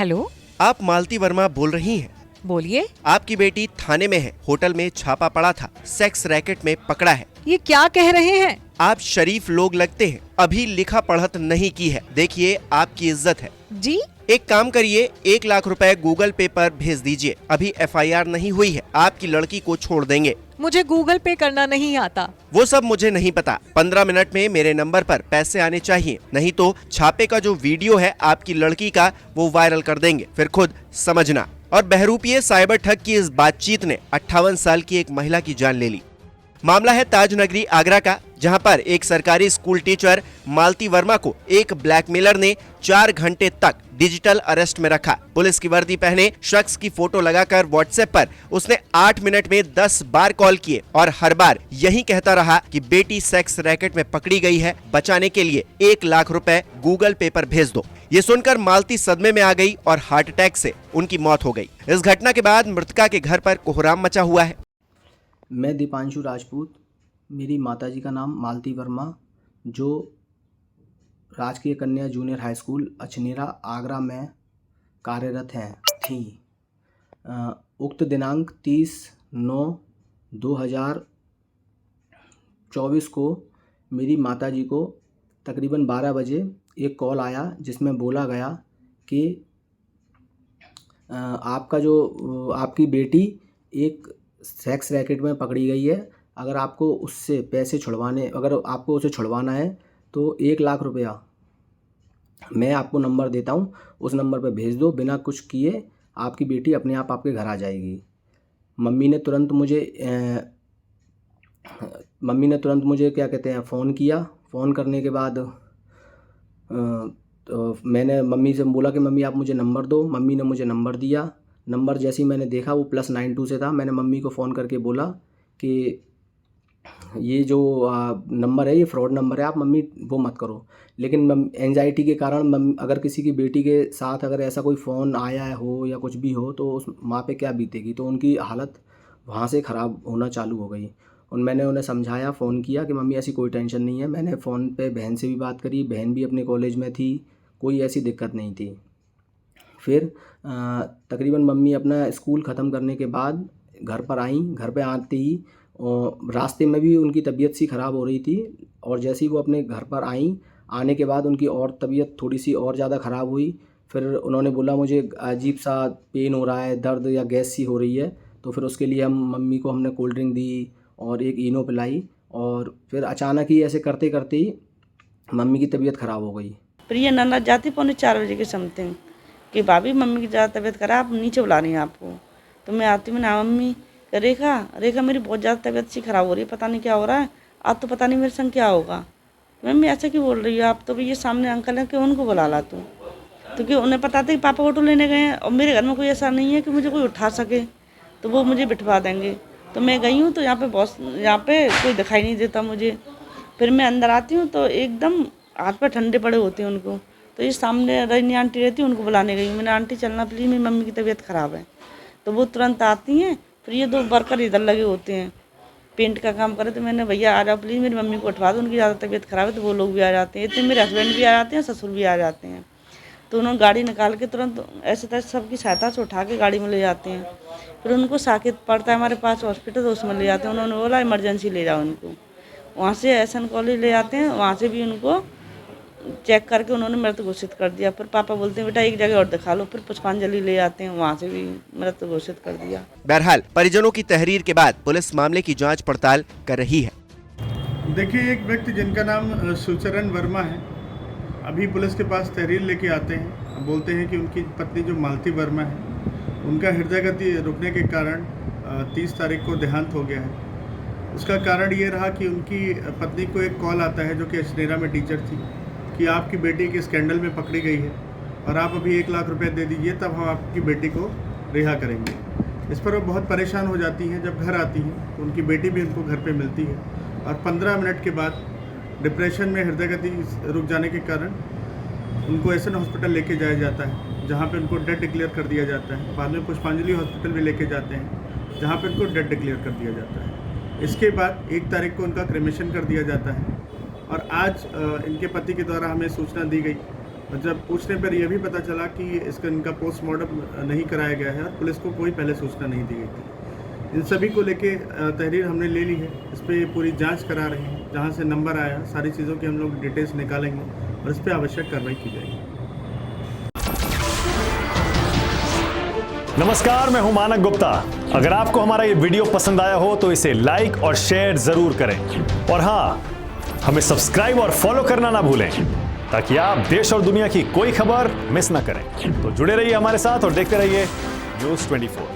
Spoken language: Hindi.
हेलो, आप मालती वर्मा बोल रही हैं? बोलिए। आपकी बेटी थाने में है। होटल में छापा पड़ा था, सेक्स रैकेट में पकड़ा है। ये क्या कह रहे हैं? आप शरीफ लोग लगते हैं, अभी लिखा पढ़त नहीं की है। देखिए, आपकी इज्जत है। जी? एक काम करिए, 1 लाख रुपए गूगल पे पर भेज दीजिए। अभी FIR नहीं हुई है, आपकी लड़की को छोड़ देंगे। मुझे गूगल पे करना नहीं आता। वो सब मुझे नहीं पता। 15 मिनट में मेरे नंबर पर पैसे आने चाहिए, नहीं तो छापे का जो वीडियो है आपकी लड़की का वो वायरल कर देंगे, फिर खुद समझना। और बहरूपीय साइबर ठग की इस बातचीत ने 58 साल की एक महिला की जान ले ली। मामला है ताजनगरी आगरा का, जहां पर एक सरकारी स्कूल टीचर मालती वर्मा को एक ब्लैकमेलर ने 4 घंटे तक डिजिटल अरेस्ट में रखा। पुलिस की वर्दी पहने शख्स की फोटो लगाकर व्हाट्सएप पर उसने 8 मिनट में 10 बार कॉल किए और हर बार यही कहता रहा कि बेटी सेक्स रैकेट में पकड़ी गई है, बचाने के लिए 1 लाख रुपए गूगल पे पर भेज दो। ये सुनकर मालती सदमे में आ गई और हार्ट अटैक से उनकी मौत हो गई। इस घटना के बाद मृतका के घर पर कोहराम मचा हुआ है। मैं दीपांशु राजपूत, मेरी माताजी का नाम मालती वर्मा, जो राजकीय कन्या junior high school Achhnera Agra में कार्यरत हैं थी। उक्त दिनांक 30/9/2024 को मेरी माताजी को तकरीबन 12 बजे एक कॉल आया, जिसमें बोला गया कि आपकी बेटी एक सेक्स रैकेट में पकड़ी गई है। अगर आपको उसे छुड़वाना है तो 1 लाख रुपया मैं आपको नंबर देता हूँ, उस नंबर पर भेज दो। बिना कुछ किए आपकी बेटी अपने आप आपके घर आ जाएगी। मम्मी ने तुरंत मुझे क्या कहते हैं फ़ोन किया। फ़ोन करने के बाद तो मैंने मम्मी से बोला कि मम्मी आप मुझे नंबर दो। मम्मी ने मुझे नंबर दिया। नंबर जैसे ही मैंने देखा वो +92 से था। मैंने मम्मी को फ़ोन करके बोला कि ये जो नंबर है ये फ्रॉड नंबर है, आप मम्मी वो मत करो। लेकिन एंजाइटी के कारण अगर किसी की बेटी के साथ अगर ऐसा कोई फ़ोन आया हो या कुछ भी हो तो उस माँ पे क्या बीतेगी, तो उनकी हालत वहाँ से ख़राब होना चालू हो गई। और मैंने उन्हें समझाया, फ़ोन किया कि मम्मी ऐसी कोई टेंशन नहीं है। मैंने फ़ोन पे बहन से भी बात करी, बहन भी अपने कॉलेज में थी, कोई ऐसी दिक्कत नहीं थी। फिर तकरीबन मम्मी अपना स्कूल ख़त्म करने के बाद घर पर आईं। घर पे आते ही रास्ते में भी उनकी तबीयत सी ख़राब हो रही थी, और जैसे ही वो अपने घर पर आईं, आने के बाद उनकी और तबीयत थोड़ी सी और ज़्यादा ख़राब हुई। फिर उन्होंने बोला मुझे अजीब सा पेन हो रहा है, दर्द या गैस सी हो रही है। तो फिर उसके लिए मम्मी को हमने कोल्ड ड्रिंक दी और एक इनो पिलाई, और फिर अचानक ही ऐसे करते करते ही मम्मी की तबीयत ख़राब हो गई। प्रिय ननद जाती 3:45 बजे के समथिंग कि भाभी मम्मी की ज़्यादा तबीयत खराब, नीचे बुला रही हैं आपको। तो मैं आती हूँ ना मम्मी, रेखा मेरी बहुत ज़्यादा तबीयत सी खराब हो रही है, पता नहीं क्या हो रहा है, आज तो पता नहीं मेरे संग क्या होगा। मम्मी ऐसा क्यों बोल रही हो आप, तो भैया सामने अंकल है कि उनको बुला ला तू। तो कि उन्हें पता था कि पापा ऑटो लेने गए हैं और मेरे घर में कोई ऐसा नहीं है कि मुझे कोई उठा सके, तो वो मुझे बिठवा देंगे। तो मैं गई हूँ तो यहाँ पे कोई दिखाई नहीं देता मुझे। फिर मैं अंदर आती हूँ तो एकदम हाथ पर ठंडे पड़े होते हैं उनको। तो ये सामने रजनी आंटी रहती है, उनको बुलाने गई हूँ मैंने, आंटी चलना प्लीज़, मेरी मम्मी की तबीयत ख़राब है। तो वो तुरंत आती हैं। फिर ये 2 वर्कर इधर लगे होते हैं, पेंट का काम करे। तो मैंने भैया आ जाओ प्लीज़, मेरी मम्मी को उठवा दो, उनकी ज़्यादा तबीयत ख़राब है। तो वो लोग भी आ जाते हैं, इतने मेरे हस्बैंड भी आ जाते हैं, ससुर भी आ जाते हैं। तो उन्होंने गाड़ी निकाल के तुरंत ऐसे तैसे सबकी सहायता से उठा के गाड़ी में ले जाते हैं। फिर उनको साकेत पड़ता है हमारे पास हॉस्पिटल, तो उसमें ले जाते हैं। उन्होंने बोला इमरजेंसी ले जाओ उनको। वहाँ से SN कॉलेज ले जाते हैं, वहाँ से भी उनको चेक करके उन्होंने मृत घोषित कर दिया। फिर पापा बोलते हैं बेटा एक जगह और दिखा लो। फिर पुष्पांजलि ले जाते हैं, वहाँ से भी मृत घोषित कर दिया। बहरहाल परिजनों की तहरीर के बाद पुलिस मामले की जांच पड़ताल कर रही है। देखिए, एक व्यक्ति जिनका नाम सुचरण वर्मा है, अभी पुलिस के पास तहरीर लेके आते हैं। बोलते हैं कि उनकी पत्नी जो मालती वर्मा है, उनका हृदय गति रुकने के कारण 30 तारीख को देहांत हो गया है। उसका कारण ये रहा कि उनकी पत्नी को एक कॉल आता है, जो कि अछनेरा में टीचर थी, कि आपकी बेटी के स्कैंडल में पकड़ी गई है और आप अभी 1 लाख रुपए दे दीजिए, तब हम आपकी बेटी को रिहा करेंगे। इस पर वो बहुत परेशान हो जाती हैं। जब घर आती हैं तो उनकी बेटी भी उनको घर पे मिलती है, और 15 मिनट के बाद डिप्रेशन में हृदय गति रुक जाने के कारण उनको SN हॉस्पिटल लेके जाया जाता है, जहाँ पे उनको डेड डिक्लेयर कर दिया जाता है। बाद में पुष्पांजलि हॉस्पिटल भी लेके जाते हैं, जहाँ पे उनको डेड डिक्लेयर कर दिया जाता है। इसके बाद 1 तारीख को उनका क्रेमेशन कर दिया जाता है। और आज इनके पति के द्वारा हमें सूचना दी गई और जब पूछने पर यह भी पता चला कि इनका पोस्टमार्टम नहीं कराया गया है और पुलिस को कोई पहले सूचना नहीं दी गई थी। इन सभी को लेके तहरीर हमने ले ली है, इस पर पूरी जांच करा रहे हैं। जहां से नंबर आया सारी चीज़ों की हम लोग डिटेल्स निकालेंगे और इस पर आवश्यक कार्रवाई की जाएगी। नमस्कार, मैं हूं मानक गुप्ता। अगर आपको हमारा ये वीडियो पसंद आया हो तो इसे लाइक और शेयर जरूर करें और हाँ, हमें सब्सक्राइब और फॉलो करना ना भूलें ताकि आप देश और दुनिया की कोई खबर मिस ना करें। तो जुड़े रहिए हमारे साथ और देखते रहिए न्यूज़ 24।